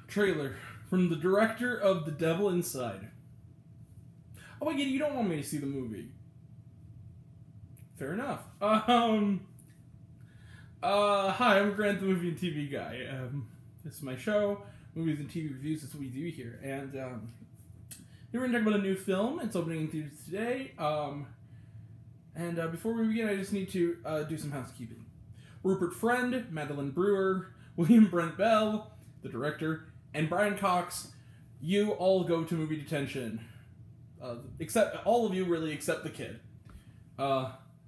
Trailer from the director of The Devil Inside. Oh, wait, you don't want me to see the movie. Fair enough. Hi, I'm Grant, the movie and TV guy. This is my show, movies and TV reviews. That's what we do here. And here we're going to talk about a new film. It's opening in theaters today. Before we begin, I just need to do some housekeeping. Rupert Friend, Madeline Brewer, William Brent Bell, the director, and Brian Cox, you all go to movie detention. Except, all of you really, except the kid.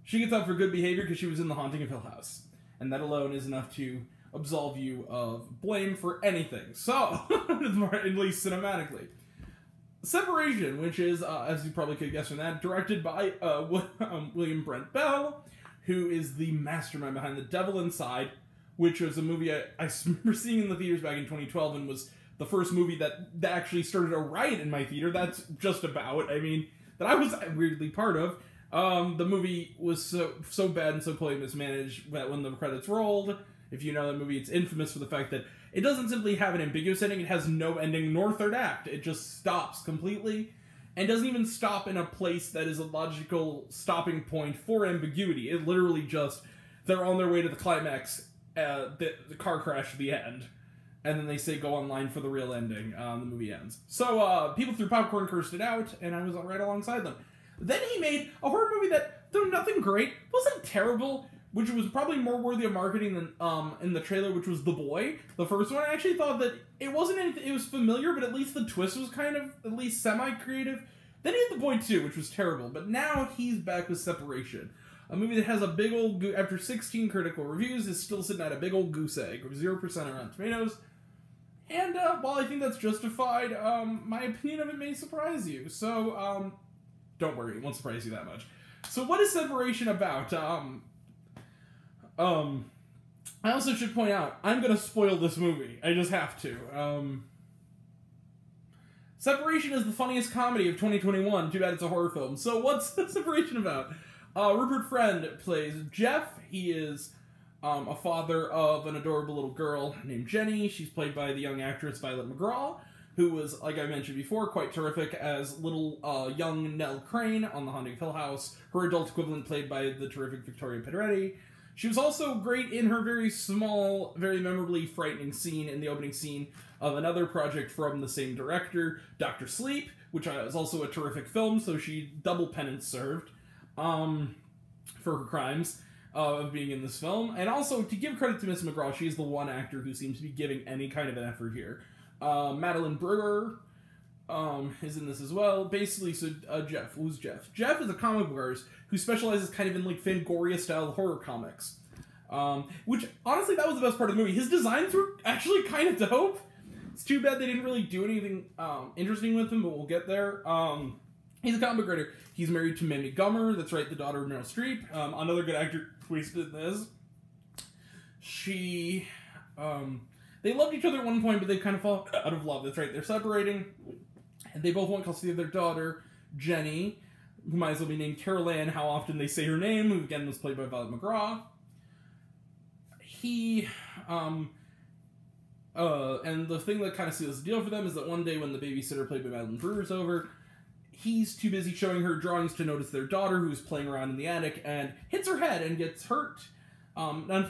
She gets out for good behavior because she was in The Haunting of Hill House. And that alone is enough to absolve you of blame for anything. So, at least cinematically. Separation, which is, as you probably could guess from that, directed by William Brent Bell, who is the mastermind behind The Devil Inside, which was a movie I remember seeing in the theaters back in 2012 and was the first movie that actually started a riot in my theater. That's just about, that I was weirdly part of. The movie was so bad and so poorly mismanaged that when the credits rolled, if you know that movie, it's infamous for the fact that it doesn't simply have an ambiguous ending, it has no ending nor third act. It just stops completely, and doesn't even stop in a place that is a logical stopping point for ambiguity. It literally just, they're on their way to the climax, the car crash at the end, and then they say go online for the real ending. The movie ends. So, people threw popcorn, cursed it out, and I was right alongside them. Then he made a horror movie that, though nothing great, wasn't terrible, which was probably more worthy of marketing than in the trailer, which was The Boy. The first one, I actually thought that it wasn't anything, it was familiar, but at least the twist was kind of, at least semi-creative. Then he had The Boy 2, which was terrible, but now he's back with Separation. A movie that has a big old, after 16 critical reviews, is still sitting at a big old goose egg, with 0% on Rotten Tomatoes. And while I think that's justified, my opinion of it may surprise you. So, don't worry, it won't surprise you that much. So what is Separation about? I also should point out, I'm gonna spoil this movie. I just have to. Separation is the funniest comedy of 2021. Too bad it's a horror film. So what's Separation about? Rupert Friend plays Jeff. He is a father of an adorable little girl named Jenny. She's played by the young actress Violet McGraw, who was, like I mentioned before, quite terrific as little young Nell Crane on The Haunting of Hill House. Her adult equivalent played by the terrific Victoria Pedretti. She was also great in her very small, very memorably frightening scene in the opening scene of another project from the same director, Dr. Sleep, which is also a terrific film, so she double penance served for her crimes of being in this film. And also, to give credit to Miss McGraw, she is the one actor who seems to be giving any kind of an effort here. Madeline Brewer is in this as well. Basically, so Jeff. Who's Jeff? Jeff is a comic book artist who specializes kind of in like Fangoria-style horror comics. Which, honestly, that was the best part of the movie. His designs were actually kind of dope. It's too bad they didn't really do anything interesting with him, but we'll get there. He's a comic book writer. He's married to Mamie Gummer. That's right, the daughter of Meryl Streep. Another good actor wasted in this. She... they loved each other at one point, but they kind of fall out of love. That's right, they're separating. And they both want custody of their daughter, Jenny, who might as well be named Carol Ann, how often they say her name, who again was played by Violet McGraw. And the thing that kind of seals the deal for them is that one day when the babysitter played by Madeline Brewer is over, he's too busy showing her drawings to notice their daughter, who's playing around in the attic, and hits her head and gets hurt.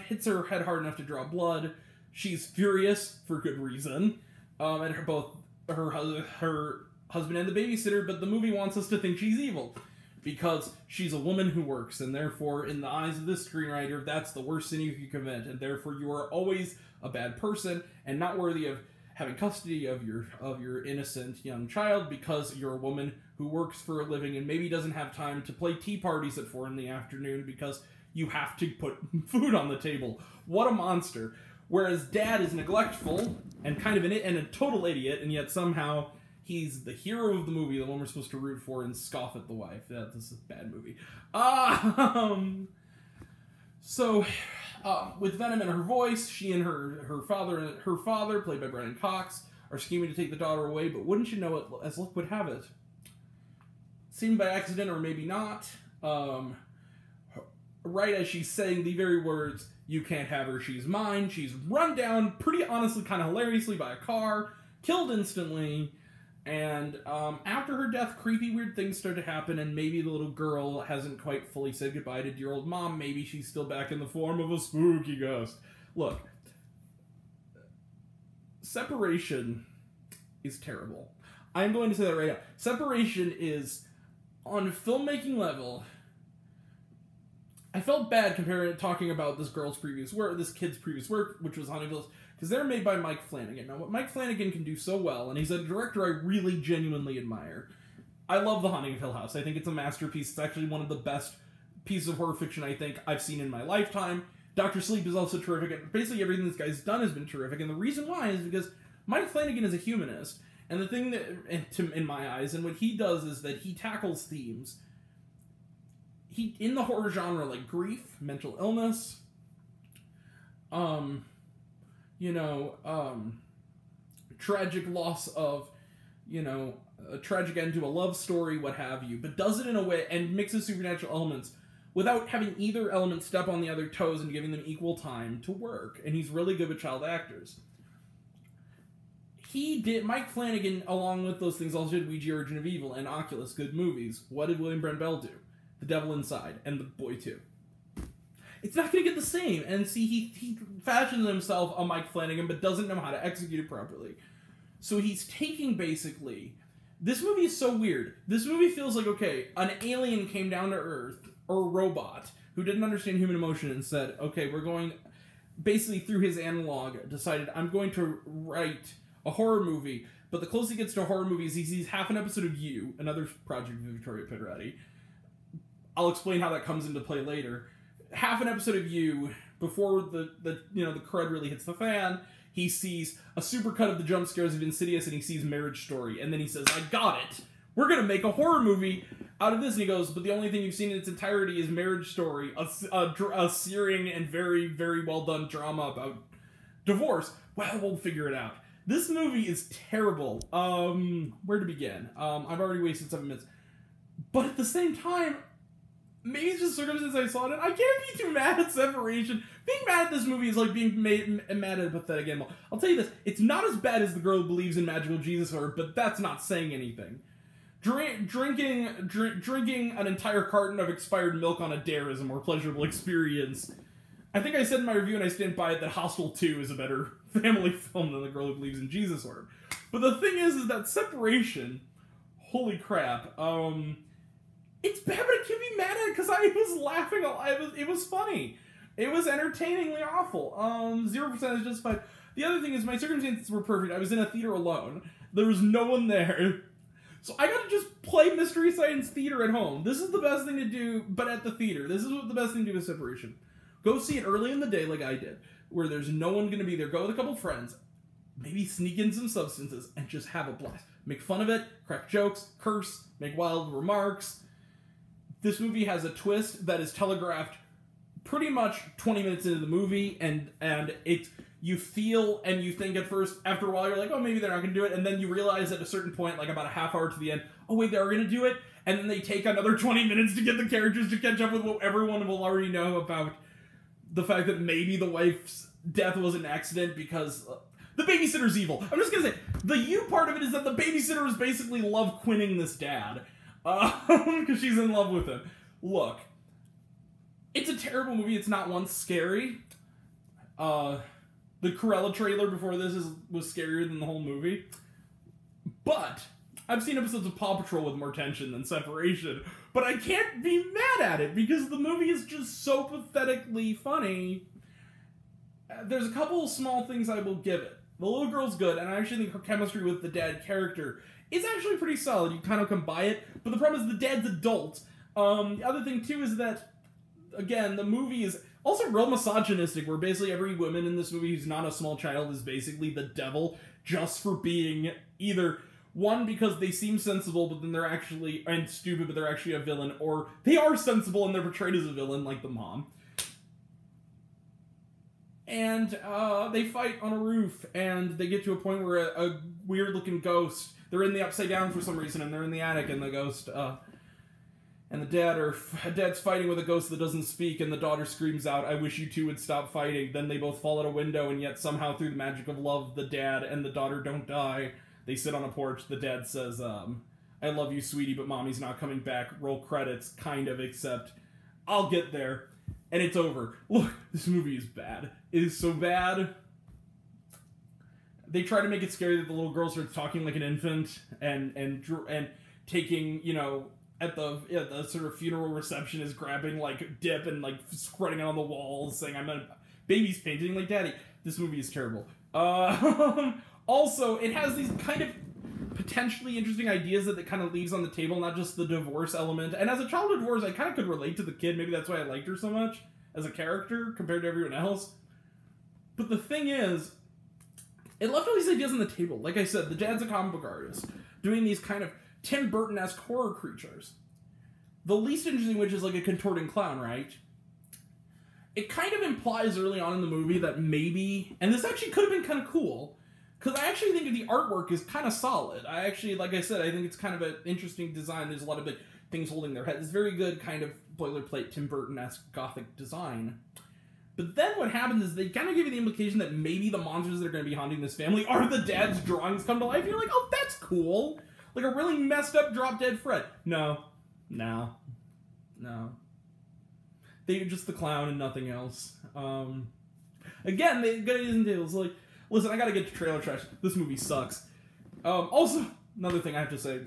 Hits her head hard enough to draw blood. She's furious, for good reason, and both her husband and the babysitter, but the movie wants us to think she's evil, because she's a woman who works, and therefore, in the eyes of this screenwriter, that's the worst sin you can commit, and therefore you are always a bad person, and not worthy of having custody of your innocent young child, because you're a woman who works for a living and maybe doesn't have time to play tea parties at 4 in the afternoon because you have to put food on the table. What a monster. Whereas dad is neglectful and kind of a total idiot, and yet somehow he's the hero of the movie, the one we're supposed to root for and scoff at the wife. This is a bad movie. With venom in her voice, she and her father, played by Brian Cox, are scheming to take the daughter away, but wouldn't you know it, as luck would have it, seen by accident or maybe not, right as she's saying the very words, "You can't have her, she's mine," she's run down, pretty honestly, kind of hilariously, by a car, killed instantly. And after her death, creepy, weird things start to happen, and maybe the little girl hasn't quite fully said goodbye to dear old mom. Maybe she's still back in the form of a spooky ghost. Look, Separation is terrible. I'm going to say that right now. Separation is, on a filmmaking level, I felt bad talking about this kid's previous work, which was Haunting Hills, because they're made by Mike Flanagan. Now, what Mike Flanagan can do so well, and he's a director I really genuinely admire. I love The Haunting of Hill House. I think it's a masterpiece. It's actually one of the best pieces of horror fiction I think I've seen in my lifetime. Dr. Sleep is also terrific, and basically everything this guy's done has been terrific, and the reason why is because Mike Flanagan is a humanist, and the thing that, in my eyes, and what he does is that he tackles themes in the horror genre, like grief, mental illness, tragic loss of, a tragic end to a love story, what have you, but does it in a way, and mixes supernatural elements without having either element step on the other toes and giving them equal time to work. And he's really good with child actors. Mike Flanagan, along with those things, also did Ouija Origin of Evil and Oculus, good movies. What did William Brent Bell do? The Devil Inside, and The Boy 2. It's not going to get the same. And see, he fashions himself a Mike Flanagan, but doesn't know how to execute it properly. So he's taking, basically... This movie is so weird. This movie feels like, okay, an alien came down to Earth, or a robot, who didn't understand human emotion and said, okay, we're going... Basically, through his analog, decided, I'm going to write a horror movie. But the closer he gets to a horror movie is he sees half an episode of You, another project of Victoria Pedretti. I'll explain how that comes into play later. Half an episode of You, before the crud really hits the fan, he sees a supercut of the jump scares of Insidious, and he sees Marriage Story, and then he says, I got it! We're gonna make a horror movie out of this, and he goes, but the only thing you've seen in its entirety is Marriage Story, a searing and very, very well done drama about divorce. Well, we'll figure it out. This movie is terrible. Where to begin? I've already wasted 7 minutes. But at the same time, maybe it's just circumstances I saw it in. I can't be too mad at Separation. Being mad at this movie is like being mad at a pathetic animal. I'll tell you this, it's not as bad as The Girl Who Believes in Magical Jesus Horror, but that's not saying anything. Drinking an entire carton of expired milk on a dare is a more pleasurable experience. I think I said in my review, and I stand by it, that Hostel 2 is a better family film than The Girl Who Believes in Jesus Horror. But the thing is that Separation, holy crap, it's bad, but I can't be mad at it because I was laughing. It was funny. It was entertainingly awful. 0% is justified. The other thing is my circumstances were perfect. I was in a theater alone. There was no one there. So I got to just play Mystery Science Theater at home. This is the best thing to do, but at the theater. This is what the best thing to do with Separation. Go see it early in the day like I did, where there's no one going to be there. Go with a couple friends. Maybe sneak in some substances and just have a blast. Make fun of it, crack jokes, curse, make wild remarks. This movie has a twist that is telegraphed pretty much 20 minutes into the movie, and you feel and you think at first, after a while, you're like, oh, maybe they're not going to do it, and then you realize at a certain point, like about a half hour to the end, oh, wait, they're going to do it, and then they take another 20 minutes to get the characters to catch up with what everyone will already know about the fact that maybe the wife's death was an accident because the babysitter's evil. I'm just going to say, the you part of it is that the babysitter is basically love quinning this dad. Because she's in love with him. Look, it's a terrible movie. It's not once scary. The Cruella trailer before this was scarier than the whole movie. But I've seen episodes of Paw Patrol with more tension than Separation. But I can't be mad at it because the movie is just so pathetically funny. There's a couple of small things I will give it. The little girl's good, and I actually think her chemistry with the dad character is actually pretty solid. You kind of can buy it, but the problem is the dad's adult. The other thing, too, is that, again, the movie is also real misogynistic, where basically every woman in this movie who's not a small child is basically the devil, just for being either, one, because they seem sensible, but then they're actually, and stupid, but they're actually a villain, or they are sensible and they're portrayed as a villain, like the mom. And they fight on a roof, and they get to a point where a weird-looking ghost, they're in the upside down for some reason, and they're in the attic, and the ghost and dad's fighting with a ghost that doesn't speak, and the daughter screams out, "I wish you two would stop fighting." Then they both fall out a window, and yet somehow through the magic of love, the dad and the daughter don't die. They sit on a porch. The dad says, "I love you, sweetie, but mommy's not coming back." Roll credits, kind of, except I'll get there. And it's over. Look, this movie is bad. It is so bad. They try to make it scary that the little girl starts talking like an infant and taking, you know, at the sort of funeral reception is grabbing like dip and like spreading it on the walls, saying, baby's painting like daddy. This movie is terrible. Also, it has these kind of potentially interesting ideas that it kind of leaves on the table, not just the divorce element. And as a child of divorce, I kind of could relate to the kid. Maybe that's why I liked her so much as a character compared to everyone else. But the thing is, it left all these ideas on the table. Like I said, the dad's a comic book artist, doing these kind of Tim Burton-esque horror creatures. The least interesting which is like a contorting clown, right? It kind of implies early on in the movie that maybe, and this actually could have been kind of cool, because I actually think the artwork is kind of solid. I actually, like I said, I think it's kind of an interesting design. There's a lot of big things holding their head. It's very good kind of boilerplate Tim Burton-esque gothic design. But then what happens is they kind of give you the implication that maybe the monsters that are going to be haunting this family are the dad's drawings come to life. And you're like, oh, that's cool. Like a really messed up drop-dead Fred. No. They're just the clown and nothing else. Again, they got it into it. Like, listen, I gotta get to trailer trash. This movie sucks. Also, another thing I have to say.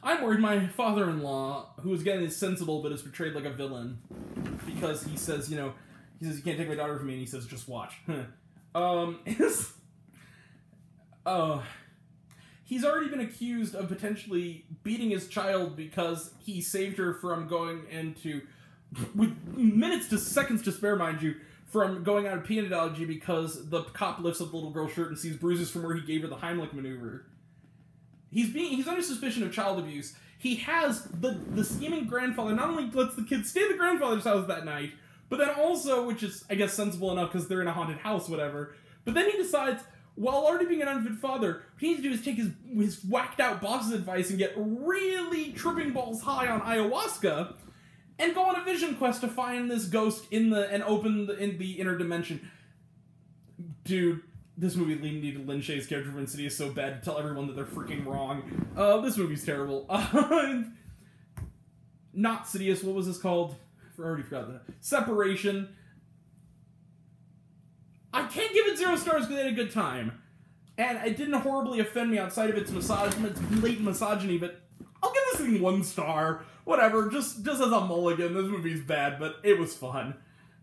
I'm worried my father-in-law, who is getting is sensible but is portrayed like a villain, because he says, you can't take my daughter from me, and he says, just watch. He's already been accused of potentially beating his child because he saved her from going into, with minutes to seconds to spare, mind you, from going out of peanut allergy because the cop lifts up the little girl's shirt and sees bruises from where he gave her the Heimlich maneuver. He's under suspicion of child abuse. He has the scheming grandfather not only lets the kids stay at the grandfather's house that night, but then also, which is, I guess, sensible enough because they're in a haunted house, whatever, but then he decides, while already being an unfit father, what he needs to do is take his whacked out boss's advice and get really tripping balls high on ayahuasca and go on a vision quest to find this ghost and open in the inner dimension. Dude, this movie needed Lin Shaye's character from Insidious so bad to tell everyone that they're freaking wrong. This movie's terrible. Not Insidious, what was this called? I already forgot that. Separation. I can't give it 0 stars because I had a good time. And it didn't horribly offend me outside of its blatant misogyny, but I'll give this thing 1 star. Whatever, just as a mulligan. This movie's bad, but it was fun.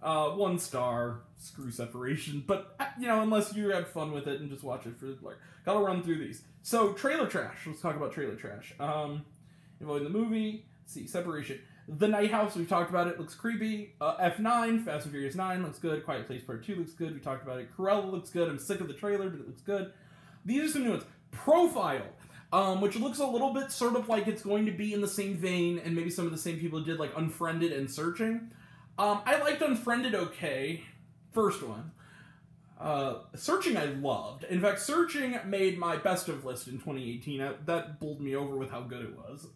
1 star. Screw Separation. But, unless you had fun with it and just watch it for, gotta run through these. So, trailer trash. Let's talk about trailer trash. Involving the movie. Let's see, Separation. The Night House, we've talked about it, looks creepy. F9, Fast and Furious 9, looks good. Quiet Place Part 2 looks good. We talked about it. Cruella looks good. I'm sick of the trailer, but it looks good. These are some new ones. Profile, which looks a little bit sort of like it's going to be in the same vein, and maybe some of the same people did, like Unfriended and Searching. I liked Unfriended okay. First one. Searching I loved. In fact, Searching made my best of list in 2018. That bowled me over with how good it was.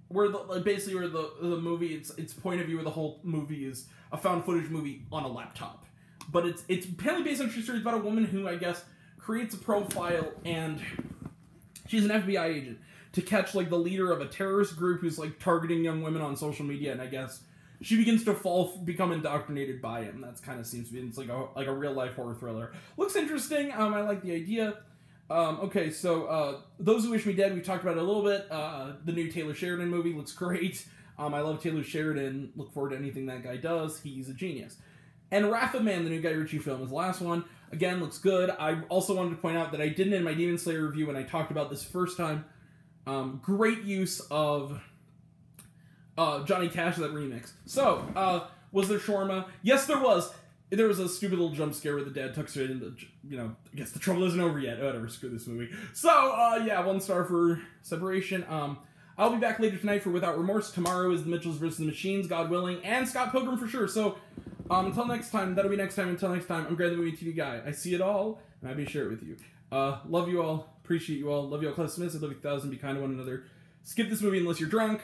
Where the movie, its point of view of the whole movie is a found footage movie on a laptop. But it's apparently based on true stories about a woman who, I guess, creates a profile, and she's an FBI agent to catch, the leader of a terrorist group who's, targeting young women on social media, and I guess she begins to become indoctrinated by him. That's kind of seems to be, it's like a real-life horror thriller. Looks interesting. I like the idea. Okay, so, Those Who Wish Me Dead, we talked about it a little bit. The new Taylor Sheridan movie looks great. I love Taylor Sheridan. Look forward to anything that guy does. He's a genius. And Wrath of Man, the new Guy Ritchie film, is the last one. Again, looks good. I also wanted to point out that I didn't in my Demon Slayer review when I talked about this first time. Great use of Johnny Cash, that remix. So, was there shawarma? Yes, there was. There was a stupid little jump scare where the dad tucks her in the, I guess the trouble isn't over yet. Whatever, screw this movie. So, yeah, 1 star for Separation. I'll be back later tonight for Without Remorse. Tomorrow is The Mitchells vs. the Machines, God willing, and Scott Pilgrim for sure. So, until next time, that'll be next time. Until next time, I'm Greg the Movie TV Guy. I see it all, and I'm happy to share it with you. Love you all. Appreciate you all. Love you all, class Smiths. I love you 1,000. Be kind to one another. Skip this movie unless you're drunk.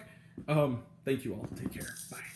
Thank you all. Take care. Bye.